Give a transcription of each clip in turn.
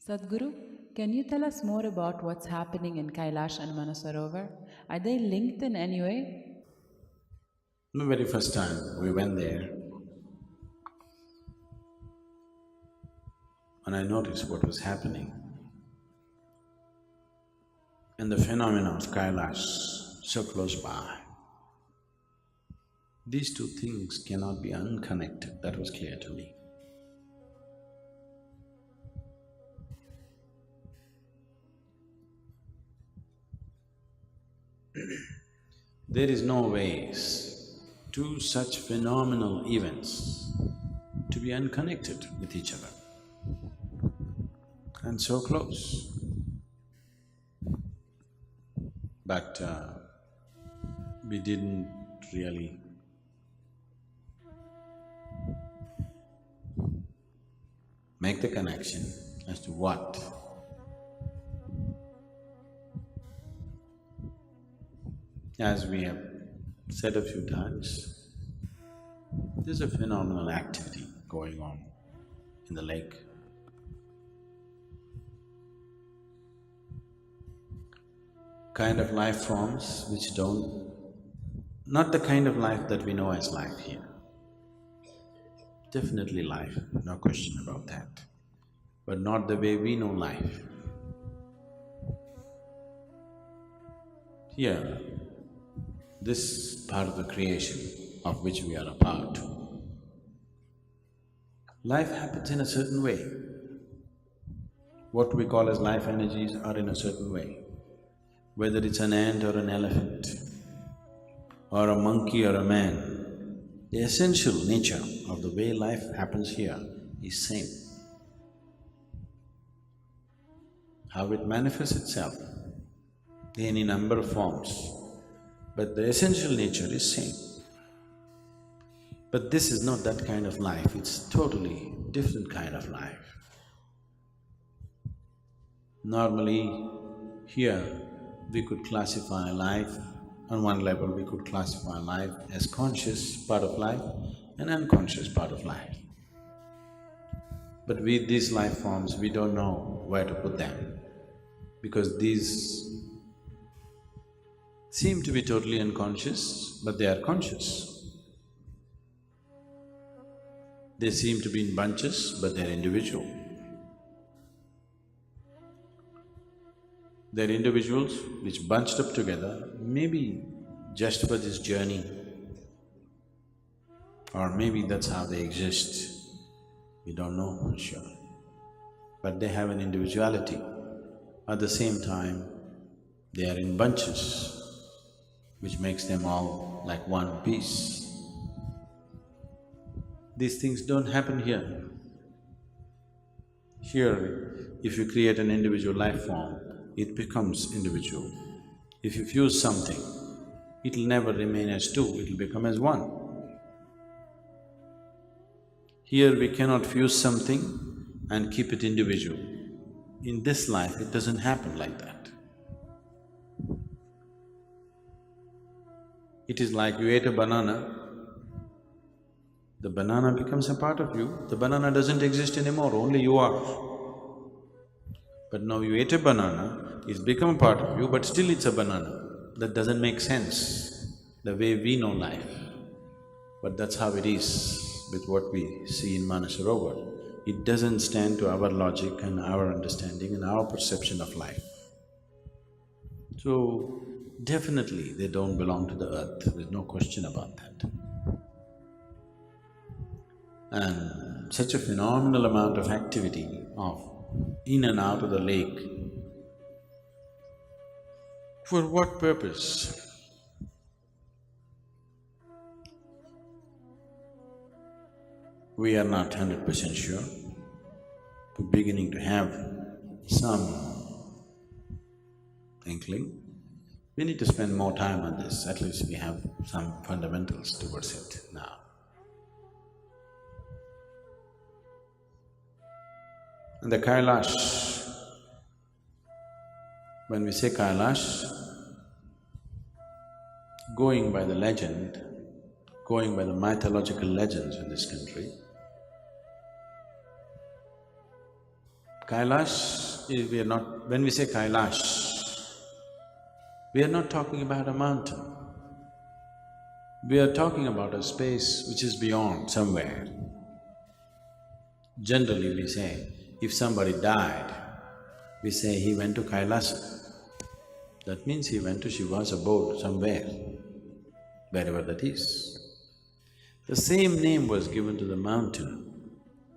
Sadhguru, can you tell us more about what's happening in Kailash and Mansarovar? Are they linked in any way? The very first time we went there, and I noticed what was happening, and the phenomena of Kailash so close by. These two things cannot be unconnected, that was clear to me. There is no ways two such phenomenal events to be unconnected with each other and so close. But we didn't really make the connection as to what. As we have said a few times, there's a phenomenal activity going on in the lake. Kind of life forms which not the kind of life that we know as life here. Definitely life, no question about that, but not the way we know life. Here, this part of the creation of which we are a part, life happens in a certain way. What we call as life energies are in a certain way. Whether it's an ant or an elephant, or a monkey or a man, the essential nature of the way life happens here is same. How it manifests itself in any number of forms, but the essential nature is same. But this is not that kind of life, it's totally different kind of life. Normally, here we could classify life, on one level we could classify life as conscious part of life and unconscious part of life. But with these life forms, we don't know where to put them, because these seem to be totally unconscious, but they are conscious. They seem to be in bunches, but they're individual. They're individuals which bunched up together, maybe just for this journey, or maybe that's how they exist, we don't know for sure. But they have an individuality. At the same time, they are in bunches, which makes them all like one piece. These things don't happen here. Here, if you create an individual life form, it becomes individual. If you fuse something, it'll never remain as two, it'll become as one. Here we cannot fuse something and keep it individual. In this life, it doesn't happen like that. It is like you ate a banana, the banana becomes a part of you, the banana doesn't exist anymore, only you are. But now you ate a banana, it's become a part of you, but still it's a banana. That doesn't make sense, the way we know life. But that's how it is with what we see in Mansarovar. It doesn't stand to our logic and our understanding and our perception of life. So, definitely they don't belong to the earth, there's no question about that. And such a phenomenal amount of activity of in and out of the lake. For what purpose? We are not 100% sure. We're beginning to have some inkling. We need to spend more time on this, at least we have some fundamentals towards it now. And the Kailash, when we say Kailash, going by the legend, going by the mythological legends in this country, Kailash, we are not… when we say Kailash, we are not talking about a mountain. We are talking about a space which is beyond somewhere. Generally we say, if somebody died, we say he went to Kailash. That means he went to Shiva's abode somewhere, wherever that is. The same name was given to the mountain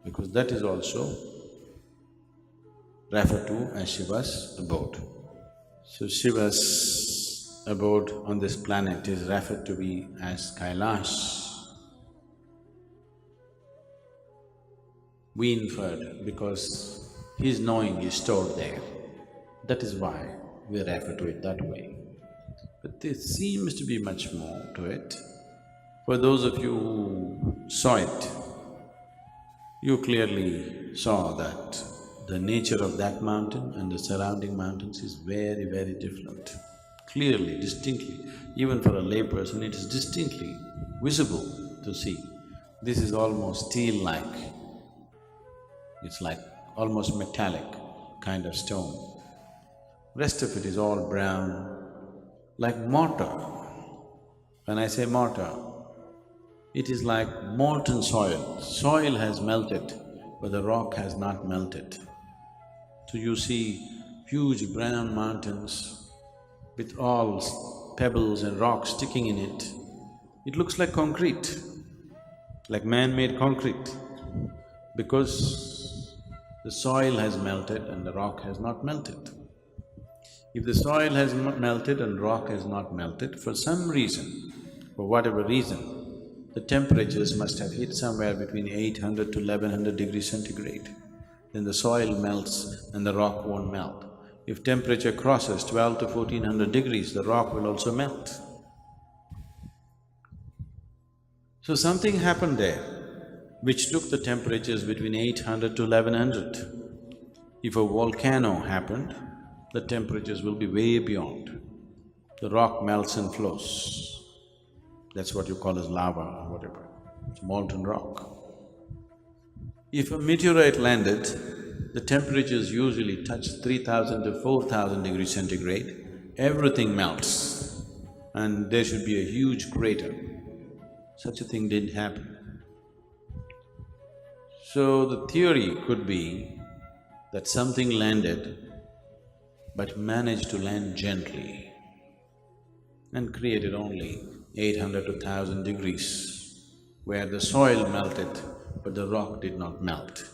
because that is also referred to as Shiva's abode. So Shiva's abode on this planet is referred to be as Kailash. We inferred because his knowing is stored there. That is why we refer to it that way. But there seems to be much more to it. For those of you who saw it, you clearly saw that the nature of that mountain and the surrounding mountains is very, very different. Clearly, distinctly, even for a layperson, it is distinctly visible to see. This is almost steel-like, it's like almost metallic kind of stone. Rest of it is all brown, like mortar. When I say mortar, it is like molten soil. Soil has melted, but the rock has not melted. So you see huge brown mountains with all pebbles and rocks sticking in it. It looks like concrete, like man-made concrete, because the soil has melted and the rock has not melted. If the soil has melted and rock has not melted, for some reason, for whatever reason, the temperatures must have hit somewhere between 800 to 1100 degrees centigrade. Then the soil melts and the rock won't melt. If temperature crosses 12 to 1400 degrees, the rock will also melt. So something happened there which took the temperatures between 800 to 1100. If a volcano happened, the temperatures will be way beyond. The rock melts and flows. That's what you call as lava or whatever, it's molten rock. If a meteorite landed, the temperatures usually touch 3000 to 4000 degrees centigrade, everything melts and there should be a huge crater. Such a thing didn't happen. So the theory could be that something landed but managed to land gently and created only 800 to 1000 degrees, where the soil melted but the rock did not melt.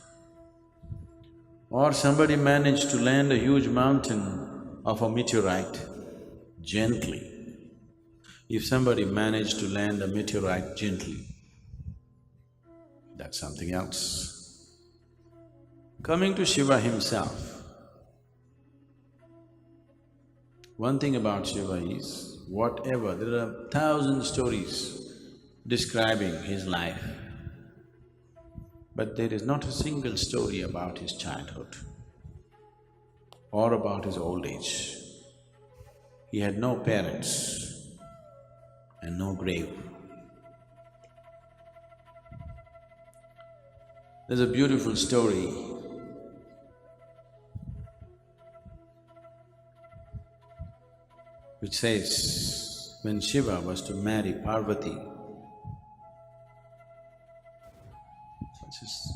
Or somebody managed to land a huge mountain of a meteorite gently. If somebody managed to land a meteorite gently, that's something else. Coming to Shiva himself, one thing about Shiva is, whatever, there are 1000 stories describing his life, but there is not a single story about his childhood or about his old age. He had no parents and no grave. There's a beautiful story which says, when Shiva was to marry Parvati,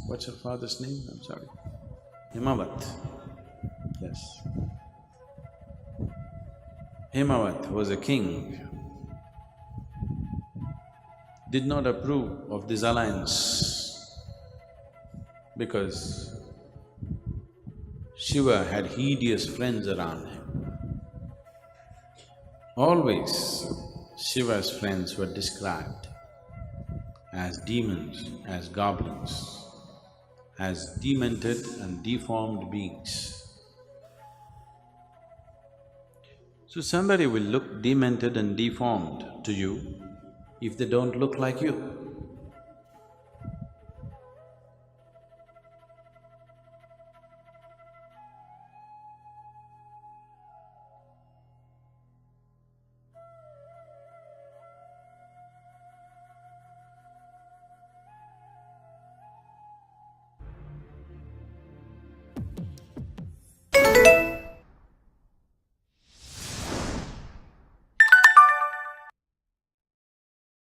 what's her father's name? I'm sorry. Himavat, yes. Himavat was a king, did not approve of this alliance because Shiva had hideous friends around him. Always Shiva's friends were described as demons, as goblins, as demented and deformed beings. So somebody will look demented and deformed to you if they don't look like you.